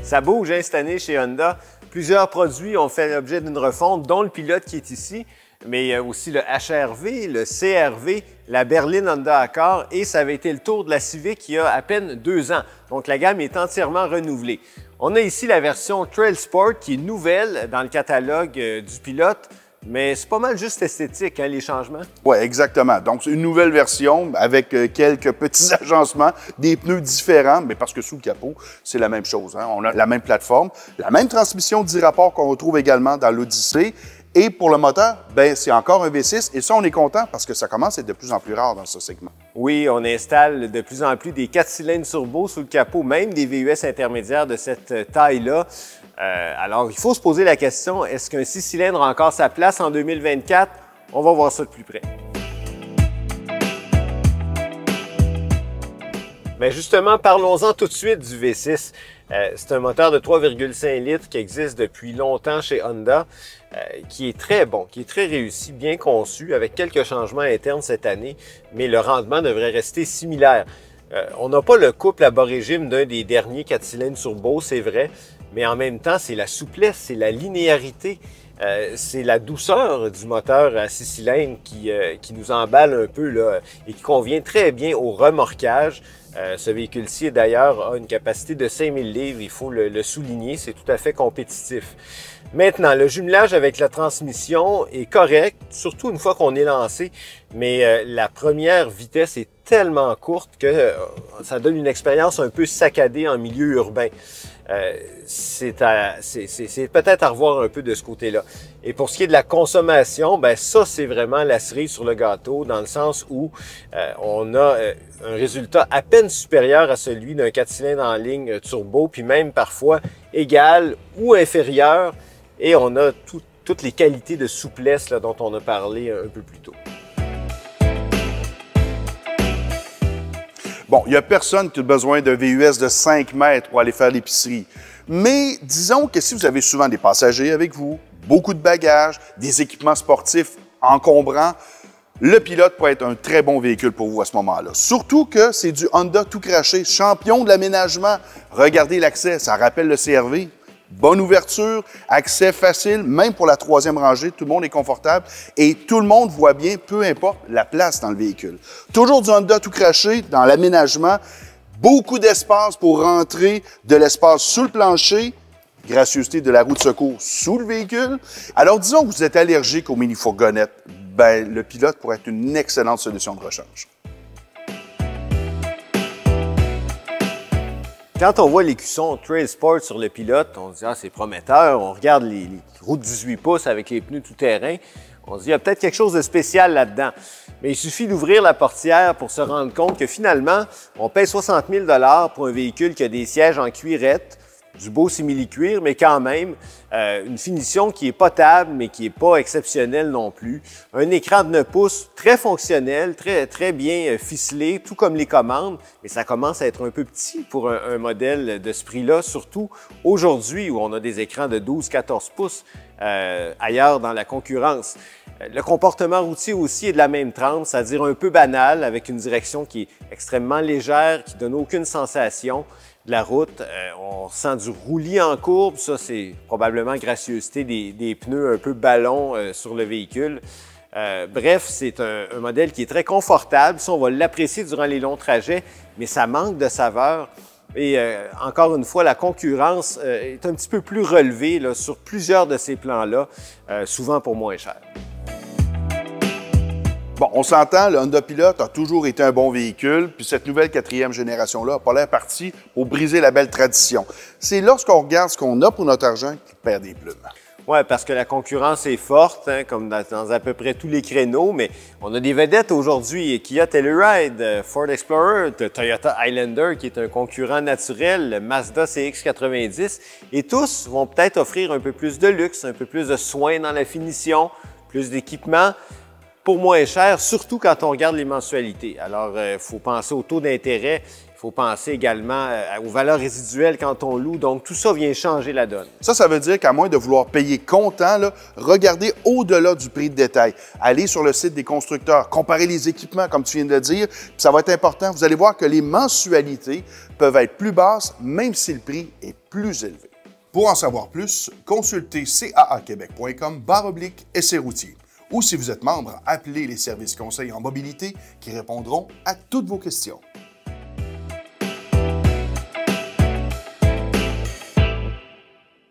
Ça bouge hein, cette année chez Honda. Plusieurs produits ont fait l'objet d'une refonte, dont le Pilote qui est ici, mais aussi le HR-V, le CR-V, la berline Honda Accord et ça avait été le tour de la Civic il y a à peine 2 ans. Donc la gamme est entièrement renouvelée. On a ici la version Trail Sport qui est nouvelle dans le catalogue du Pilote. Mais c'est pas mal juste esthétique, hein, les changements? Oui, exactement. Donc, c'est une nouvelle version avec quelques petits agencements, des pneus différents, mais parce que sous le capot, c'est la même chose. Hein. On a la même plateforme, la même transmission 10 rapports qu'on retrouve également dans l'Odyssey. Et pour le moteur, ben c'est encore un V6 et ça, on est content parce que ça commence à être de plus en plus rare dans ce segment. Oui, on installe de plus en plus des 4 cylindres turbo sous le capot, même des VUS intermédiaires de cette taille-là. Alors, il faut se poser la question, est-ce qu'un 6 cylindres a encore sa place en 2024? On va voir ça de plus près. Mais justement, parlons-en tout de suite du V6. C'est un moteur de 3,5 litres qui existe depuis longtemps chez Honda, qui est très bon, qui est très réussi, bien conçu, avec quelques changements internes cette année, mais le rendement devrait rester similaire. On n'a pas le couple à bas régime d'un des derniers 4 cylindres turbo, c'est vrai, mais en même temps, c'est la souplesse, c'est la linéarité, c'est la douceur du moteur à 6 cylindres qui nous emballe un peu là, et qui convient très bien au remorquage. Ce véhicule-ci, d'ailleurs, a une capacité de 5000 livres, il faut le souligner, c'est tout à fait compétitif. Maintenant, le jumelage avec la transmission est correct, surtout une fois qu'on est lancé, mais la première vitesse est tellement courte que ça donne une expérience un peu saccadée en milieu urbain. C'est peut-être à revoir un peu de ce côté-là. Et pour ce qui est de la consommation, ben ça, c'est vraiment la cerise sur le gâteau, dans le sens où on a un résultat à peine supérieur à celui d'un 4 cylindres en ligne turbo, puis même parfois égal ou inférieur, et on a toutes les qualités de souplesse là, dont on a parlé un peu plus tôt. Bon, il n'y a personne qui a besoin d'un VUS de 5 mètres pour aller faire l'épicerie. Mais disons que si vous avez souvent des passagers avec vous, beaucoup de bagages, des équipements sportifs encombrants, le Pilote pourrait être un très bon véhicule pour vous à ce moment-là. Surtout que c'est du Honda tout craché, champion de l'aménagement. Regardez l'accès, ça rappelle le CR-V. Bonne ouverture, accès facile, même pour la 3e rangée, tout le monde est confortable et tout le monde voit bien, peu importe la place dans le véhicule. Toujours du Honda tout craché dans l'aménagement, beaucoup d'espace pour rentrer de l'espace sous le plancher, gracieuseté de la roue de secours sous le véhicule. Alors disons que vous êtes allergique aux mini-fourgonnettes, ben le Pilote pourrait être une excellente solution de rechange. Quand on voit l'écusson Trail Sport sur le Pilote, on se dit « Ah, c'est prometteur ». On regarde les roues de 18 pouces avec les pneus tout-terrain. On se dit « Il y a peut-être quelque chose de spécial là-dedans ». Mais il suffit d'ouvrir la portière pour se rendre compte que finalement, on paye 60 000 $ pour un véhicule qui a des sièges en cuirette, du beau simili-cuir, mais quand même, une finition qui est potable, mais qui n'est pas exceptionnelle non plus. Un écran de 9 pouces très fonctionnel, très bien ficelé, tout comme les commandes, mais ça commence à être un peu petit pour un modèle de ce prix-là, surtout aujourd'hui où on a des écrans de 12-14 pouces ailleurs dans la concurrence. Le comportement routier aussi est de la même trempe, c'est-à-dire un peu banal, avec une direction qui est extrêmement légère, qui donne aucune sensation de la route. On sent du roulis en courbe, ça c'est probablement gracieuseté des pneus un peu ballons sur le véhicule. Bref, c'est un modèle qui est très confortable, ça on va l'apprécier durant les longs trajets, mais ça manque de saveur. Et encore une fois, la concurrence est un petit peu plus relevée là, sur plusieurs de ces plans-là, souvent pour moins cher. Bon, on s'entend, le Honda Pilote a toujours été un bon véhicule, puis cette nouvelle 4e génération-là n'a pas l'air partie pour briser la belle tradition. C'est lorsqu'on regarde ce qu'on a pour notre argent qu'il perd des plumes. Oui, parce que la concurrence est forte, hein, comme dans à peu près tous les créneaux, mais on a des vedettes aujourd'hui. Kia Telluride, Ford Explorer, Toyota Highlander, qui est un concurrent naturel, le Mazda CX-90, et tous vont peut-être offrir un peu plus de luxe, un peu plus de soin dans la finition, plus d'équipement, pour moins cher, surtout quand on regarde les mensualités. Alors, il faut penser au taux d'intérêt, il Il faut penser également aux valeurs résiduelles quand on loue. Donc, tout ça vient changer la donne. Ça veut dire qu'à moins de vouloir payer comptant, là, regardez au-delà du prix de détail. Allez sur le site des constructeurs, comparez les équipements, comme tu viens de le dire, puis ça va être important. Vous allez voir que les mensualités peuvent être plus basses, même si le prix est plus élevé. Pour en savoir plus, consultez caaquebec.com/essai routier. Ou si vous êtes membre, appelez les services conseils en mobilité qui répondront à toutes vos questions.